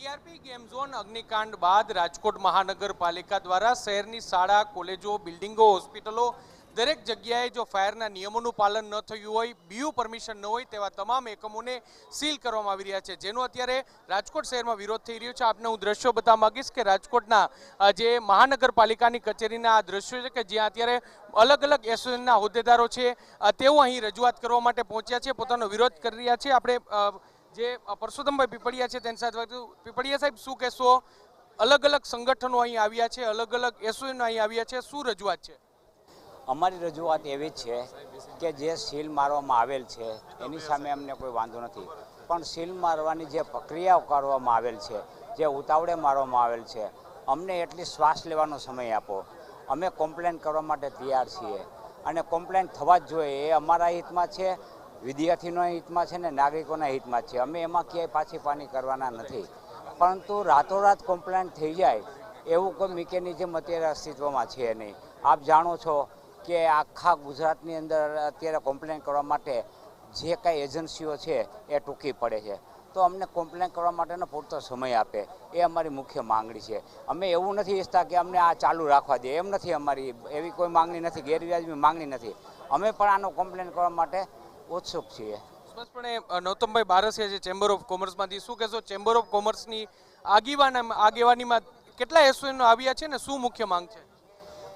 TRP game zone અગ્નિકાંડ બાદ રાજકોટ મહાનગરપાલિકા દ્વારા શહેરની શાળા, કોલેજો, બિલ્ડિંગો, હોસ્પિટલો દરેક જગ્યાએ જો ફાયરના નિયમોનું પાલન ન થયું હોય, બીયુ પરમિશન ન હોય તેવા તમામ એકમોને સીલ કરવામાં આવી રહ્યા છે, જેનો અત્યારે રાજકોટ શહેરમાં વિરોધ થઈ રહ્યો છે। આપને હું દ્રશ્યો બતાવવા માંગીશ કે રાજકોટના જે મહાનગરપાલિકાની કચેરીના આ દ્રશ્યો છે કે જ્યાં અત્યારે અલગ અલગ એસોસિએશનના હોદ્દેદારો છે તેઓ અહીં રજૂઆત કરવા માટે પહોંચ્યા છે, પોતાનો વિરોધ કરી રહ્યા છે। આપણે જે પરસોત્તમભાઈ પીપળિયા છે તેની સાથે વાત પીપળિયા સાહેબ, શું કહેશો? અલગ અલગ સંગઠનો અહીં આવ્યા છે, અલગ અલગ એસોસિએશનો અહીં આવ્યા છે, શું રજૂઆત છે? અમારી રજૂઆત એવી જ છે કે જે સીલ મારવામાં આવેલ છે એની સામે અમને કોઈ વાંધો નથી, પણ સીલ મારવાની જે પ્રક્રિયાઓ કરવામાં આવેલ છે, જે ઉતાવળે મારવામાં આવેલ છે, અમને એટલી શ્વાસ લેવાનો સમય આપો। અમે કમ્પ્લેન કરવા માટે તૈયાર છીએ અને કમ્પ્લેન થવા જ જોઈએ, એ અમારા હિતમાં છે, વિદ્યાર્થીઓના હિતમાં છે ને નાગરિકોના હિતમાં છે। અમે એમાં ક્યાંય પાછી પાની કરવાના નથી, પરંતુ રાતોરાત કમ્પ્લેન થઈ જાય એવું કોઈ મિકેનિઝમ અત્યારે અસ્તિત્વમાં છે નહીં। આપ જાણો છો કે આખા ગુજરાતની અંદર અત્યારે કમ્પ્લેન કરવા માટે જે કાંઈ એજન્સીઓ છે એ ટૂંકી પડે છે, તો અમને કમ્પ્લેન કરવા માટેનો પૂરતો સમય આપે, એ અમારી મુખ્ય માંગણી છે। અમે એવું નથી ઈચ્છતા કે અમને આ ચાલુ રાખવા દે, એમ નથી, અમારી એવી કોઈ માંગણી નથી, ગેરવ્યાજબી માંગણી નથી। અમે પણ આનો કમ્પ્લેન કરવા માટે ઉત્સુક છીએ। સ્પષ્ટપણે નૌતમભાઈ બારસિયા છે ચેમ્બર ઓફ કોમર્સમાંથી, શું કહેશો? ચેમ્બર ઓફ કોમર્સની આગેવાનીમાં કેટલા એસોસિએશનો આવ્યા છે ને શું મુખ્ય માંગ છે?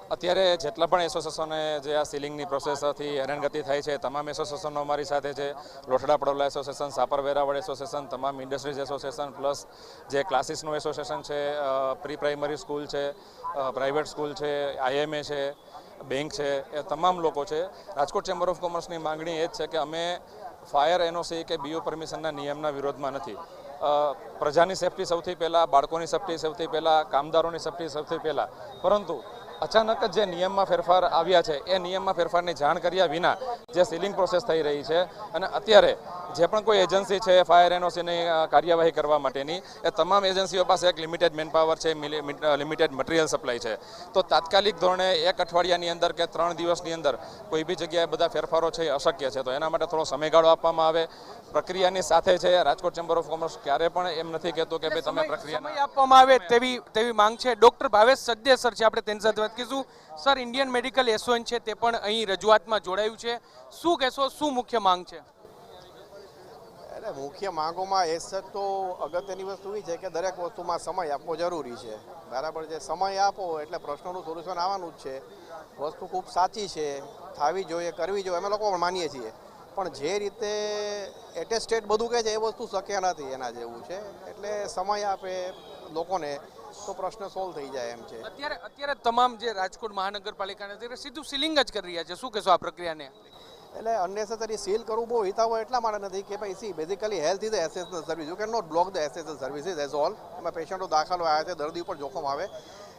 અત્યારે જેટલા પણ એસોસિએશનોને જે આ સીલિંગની પ્રોસેસથી હેરાનગતિ થાય છે, તમામ એસોસિએશનો અમારી સાથે છે। લોઠડા પડોલા એસોસિએશન, સાપર વેરાવળ એસોસિએશન, તમામ ઇન્ડસ્ટ્રીઝ એસોસિએશન, પ્લસ જે ક્લાસીસનું એસોસિએશન છે, પ્રી પ્રાઇમરી સ્કૂલ છે, પ્રાઇવેટ સ્કૂલ છે, આઈએમએ છે, બેંક છે, એ તમામ લોકો છે। રાજકોટ ચેમ્બર ઓફ કોમર્સની માંગણી એ જ છે કે અમે ફાયર એનઓસી કે બીયુ પરમિશનના નિયમના વિરોધમાં નથી। પ્રજાની સેફટી સૌથી પહેલાં, બાળકોની સેફટી સૌથી પહેલાં, કામદારોની સેફટી સૌથી પહેલાં, પરંતુ અચાનક જ જે નિયમમાં ફેરફાર આવ્યા છે એ નિયમમાં ફેરફારની જાણ કર્યા વિના જે સીલિંગ પ્રોસેસ થઈ રહી છે, અને અત્યારે જે પણ કોઈ એજન્સી છે ફાયર એનઓસીની કાર્યવાહી કરવા માટેની, એ તમામ એજન્સીઓ પાસે એક લિમિટેડ મેનપાવર છે, લિમિટેડ મટીરિયલ સપ્લાય છે, તો તાત્કાલિક ધોરણે એક અઠવાડિયાની અંદર કે 3 દિવસની અંદર કોઈ બી જગ્યાએ બધા ફેરફારો છે એ અશક્ય છે, તો એના માટે થોડો સમયગાળો આપવામાં આવે। પ્રક્રિયાની સાથે છે રાજકોટ ચેમ્બર ઓફ કોમર્સ ક્યારે પણ એમ નથી કહેતું કે ભાઈ તમે પ્રક્રિયા આપવામાં આવે તેવી માંગ છે। ડોક્ટર ભાવેશ સજ્જેસર છે, આપણે તેની સાથે વાત કરીશું। સર, ઇન્ડિયન મેડિકલ એસોસિએશન છે તે પણ અહીં રજૂઆતમાં જોડાયું છે, શું કહેશો, શું મુખ્ય માંગ છે? એટલે મુખ્ય માંગોમાં એ સર તો અગત્યની વસ્તુ એ છે કે દરેક વસ્તુમાં સમય આપવો જરૂરી છે, બરાબર છે। સમય આપો એટલે પ્રશ્નોનું સોલ્યુશન આવવાનું જ છે। વસ્તુ ખૂબ સાચી છે, થવી જોઈએ, કરવી જોઈએ, અમે લોકો પણ માનીએ છીએ, પણ જે રીતે એટેસ્ટેડ બધું કહે છે એ વસ્તુ શક્ય નથી એના જેવું છે। એટલે સમય આપે લોકોને તો પ્રશ્ન સોલ્વ થઈ જાય એમ છે। અત્યારે તમામ જે રાજકોટ મહાનગરપાલિકાને સીધું સીલિંગ જ કરી રહ્યા છે, શું કહેશો આ પ્રક્રિયાને? એટલે અનનેસેસરી સીલ કરવું બહુ હિતાવહ એટલા માટે નથી કે ભાઈ see basically health is essential service, you can not block the essential services as all. એમાં પેશન્ટો દાખલ આવ્યા છે, દર્દી ઉપર જોખમ આવે,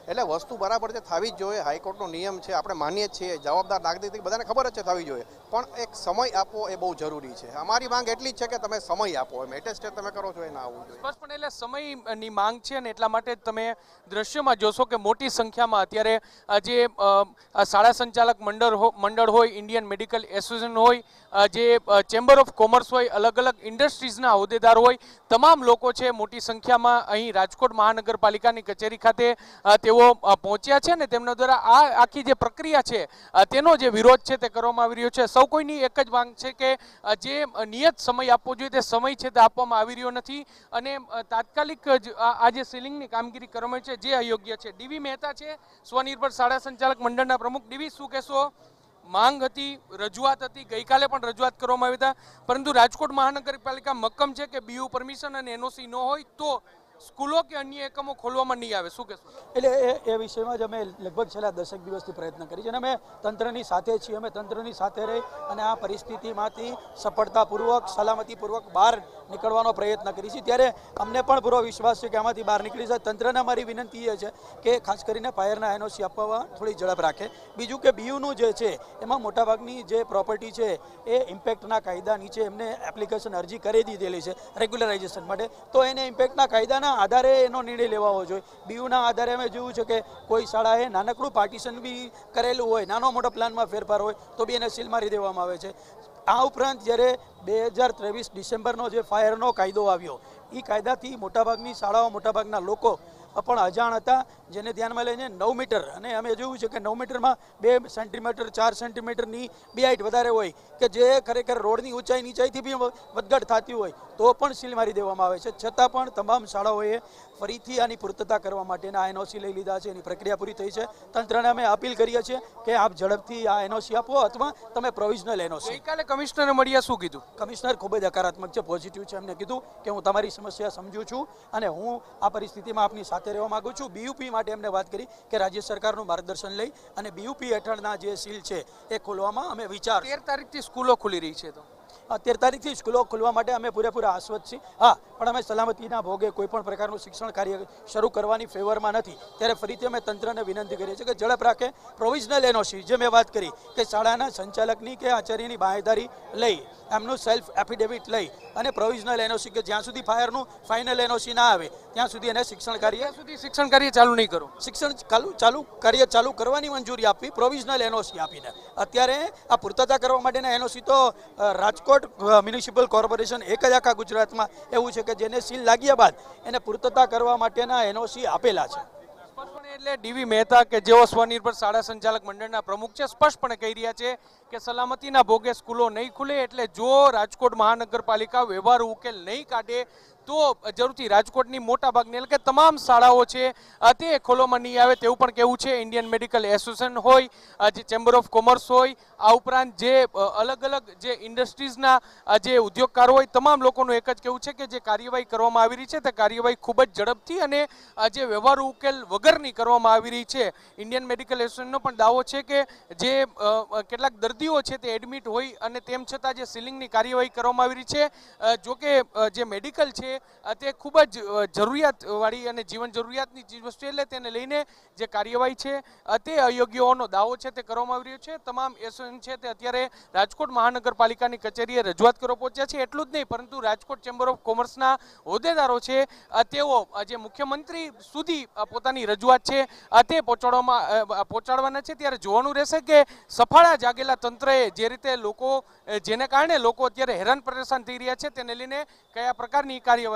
એટલે વસ્તુ બરાબર છે, થવી જ જોઈએ, હાઈકોર્ટનો નિયમ છે, આપણે માનીએ જ છીએ, જવાબદાર નાગરિક બધાને ખબર જ છે થવી જોઈએ, પણ એક સમય આપવો એ બહુ જરૂરી છે। અમારી માંગ એટલી જ છે કે તમે સમય આપો, એમ એટેસ્ટેડ તમે કરો છો એ ના આવવું જોઈએ। સ્પષ્ટપણે એટલે સમયની માંગ છે ને એટલા માટે જ તમે દ્રશ્યમાં જોશો કે મોટી સંખ્યામાં અત્યારે જે શાળા સંચાલક મંડળ હોય, ઇન્ડિયન મેડિકલ એસોસિએશન હોય, જે ચેમ્બર ઓફ કોમર્સ હોય, અલગ અલગ ઇન્ડસ્ટ્રીઝના હોદ્દેદાર હોય, તમામ લોકો છે મોટી સંખ્યામાં અહીં રાજકોટ મહાનગરપાલિકાની કચેરી ખાતે તેઓ પહોંચ્યા છે ને તેમના દ્વારા આ આખી જે પ્રક્રિયા છે તેનો જે વિરોધ છે તે કરવામાં આવી રહ્યો છે। સૌ કોઈની એક જ માંગ છે કે જે નિયત સમય આપવો જોઈએ તે સમય છે તે આપવામાં આવી રહ્યો નથી, અને તાત્કાલિક જ આ જે સીલિંગની કામગીરી કરવામાં છે જે અયોગ્ય છે। ડીવી મહેતા છે, સ્વનિર્ભર શાળા સંચાલક મંડળના પ્રમુખ। ડીવી, શું કહેશો? માંગ હતી, રજૂઆત હતી, ગઈકાલે પણ રજૂઆત કરવામાં આવી હતા, પરંતુ રાજકોટ મહાનગરપાલિકા મક્કમ છે કે બીયુ પરમિશન અને એનઓસી ન હોય તો સ્કૂલો કે અન્ય એકમો ખોલવામાં નહીં આવે, શું કહેશો? એટલે એ વિષયમાં જ અમે લગભગ છેલ્લા 10 દિવસથી પ્રયત્ન કરી છે, અને અમે તંત્રની સાથે છીએ। અમે તંત્રની સાથે રહી અને આ પરિસ્થિતિમાંથી સફળતાપૂર્વક, સલામતીપૂર્વક બહાર નીકળવાનો પ્રયત્ન કરી છે, ત્યારે અમને પણ પૂરો વિશ્વાસ છે કે આમાંથી બહાર નીકળી જાય। તંત્રને અમારી વિનંતી એ છે કે ખાસ કરીને ફાયરના એનઓસી આપવા થોડી ઝડપ રાખે। બીજું કે બીયુનું જે છે એમાં મોટાભાગની જે પ્રોપર્ટી છે એ ઇમ્પેક્ટના કાયદા નીચે એમને એપ્લિકેશન અરજી કરી દીધેલી છે રેગ્યુલરાઇઝેશન માટે, તો એને ઇમ્પેક્ટના કાયદાના આધારે એનો નિર્ણય લેવો જોઈએ। બીયુના આધારે અમે જોયું છે કે કોઈ શાળાએ નાનકડું પાર્ટીશન બી કરેલું હોય, નાનો મોટો પ્લાનમાં ફેરફાર હોય તો બી એને સીલ મારી દેવામાં આવે છે। આ ઉપરાંત જ્યારે 2023 ડિસેમ્બરનો જે ફાયરનો કાયદો આવ્યો એ કાયદાથી મોટાભાગની શાળાઓ મોટાભાગના લોકો પણ અજાણ હતા, જેને ધ્યાનમાં લઈને 9 મીટર, અને અમે જોયું છે કે 9 મીટરમાં 2 સેન્ટીમીટર 4 સેન્ટીમીટરની બે હાઈટ વધારે હોય કે જે ખરેખર રોડની નીચાઈથી બી વધઘટ થતી હોય તો પણ સીલ મારી દેવામાં આવે છે. છતાં પણ તમામ શાળાઓએ ફરીથી આની પૂર્તતા કરવા માટેના એનઓસી લઈ લીધા છે, એની પ્રક્રિયા પૂરી થઈ છે. તંત્રને અમે અપીલ કરીએ છીએ કે આપ ઝડપથી આ એનઓસી આપો અથવા તમે પ્રોવિઝનલ એનઓસી. ગઈકાલે કમિશનરે મળ્યા શું કીધું? કમિશનર ખૂબ જ હકારાત્મક છે, પોઝિટિવ છે. એમને કીધું કે હું તમારી સમસ્યા સમજું છું અને હું આ પરિસ્થિતિમાં આપની સાથે રહેવા માંગુ છું. બીયુપી માટે એમને વાત કરી કે રાજ્ય સરકારનું માર્ગદર્શન લઈ અને બીયુપી હેઠળના જે સીલ છે એ ખોલવામાં અમે વિચાર. 13 તારીખથી સ્કૂલો ખુલી રહી છે, તો 13 તારીખથી સ્કૂલો ખોલવા માટે અમે પૂરેપૂરા આશ્વસ્ત છીએ. હા, પણ અમે સલામતીના ભોગે કોઈ પણ પ્રકારનું શિક્ષણ કાર્ય શરૂ કરવાની ફેવરમાં નથી. ત્યારે ફરીથી અમે તંત્રને વિનંતી કરીએ છીએ કે ઝડપ રાખે. પ્રોવિઝનલ એનઓસી જે મેં વાત કરી કે શાળાના સંચાલકની કે આચાર્યની બાંહેધરી લઈ, એમનું સેલ્ફ એફિડેવિટ લઈ અને પ્રોવિઝનલ એનઓસી કે જ્યાં સુધી ફાયરનું ફાઇનલ એનઓસી ના આવે ત્યાં સુધી એને શિક્ષણ કાર્ય ચાલુ નહીં કરો. કાર્ય ચાલુ કરવાની મંજૂરી આપવી, પ્રોવિઝનલ એનઓસી આપીને. અત્યારે આ પૂર્તતા કરવા માટેના એનઓસી તો રાજકોટ મ્યુનિસિપલ કોર્પોરેશન એક જ આખા ગુજરાતમાં એવું છે કે જેને સીલ લાગ્યા બાદ એને પૂર્તતા કરવા માટેના એનઓસી આપેલા છે. સ્પષ્ટપણે એટલે ડીવી મહેતા કે જેઓ સ્વનિર્ભર શાળા સંચાલક મંડળના પ્રમુખ છે, સ્પષ્ટપણે કહી રહ્યા છે કે સલામતીના ભોગે સ્કૂલો નહીં ખુલે. એટલે જો રાજકોટ મહાનગરપાલિકા વ્યવહારુ ઉકેલ નહીં કાઢે તો જરૂરથી રાજકોટની મોટાભાગની એટલે કે તમામ શાળાઓ છે તે ખોલવામાં નહીં આવે તેવું પણ કહેવું છે. ઇન્ડિયન મેડિકલ એસોસિએશન હોય, જે ચેમ્બર ઓફ કોમર્સ હોય, આ ઉપરાંત જે અલગ અલગ જે ઇન્ડસ્ટ્રીઝના જે ઉદ્યોગકારો હોય, તમામ લોકોનું એક જ કહેવું છે કે જે કાર્યવાહી કરવામાં આવી રહી છે તે કાર્યવાહી ખૂબ જ ઝડપથી અને જે વ્યવહારુ ઉકેલ વગરની કરવામાં આવી રહી છે. ઇન્ડિયન મેડિકલ એસોસિએશનનો પણ દાવો છે કે જે કેટલાક દર્દીઓ છે તે એડમિટ હોય અને તેમ છતાં જે સીલિંગની કાર્યવાહી કરવામાં આવી રહી છે. જોકે જે મેડિકલ છે તે ખૂબ જ જરૂરિયાતવાળી અને જીવન જરૂરિયાતની ચીજવસ્તુ એટલે તેને લઈને જે કાર્યવાહી છે તે અયોગ્ય હોવાનો દાવો છે તે કરવામાં આવી રહ્યો છે. તમામ એસોસિએશન છે તે અત્યારે રાજકોટ મહાનગરપાલિકાની કચેરીએ રજૂઆત કરવા પહોંચ્યા છે. એટલું જ નહીં, પરંતુ રાજકોટ ચેમ્બર ઓફ કોમર્સના હોદ્દેદારો છે તેઓ જે મુખ્યમંત્રી સુધી પોતાની રજૂઆત છે તે પહોંચાડવાના છે. ત્યારે જોવાનું રહેશે કે સફાળા જાગેલા તંત્રએ જે રીતે જેને કારણે લોકો અત્યારે હેરાન પરેશાન થઈ રહ્યા છે તેને લઈને કયા પ્રકારની કાર્ય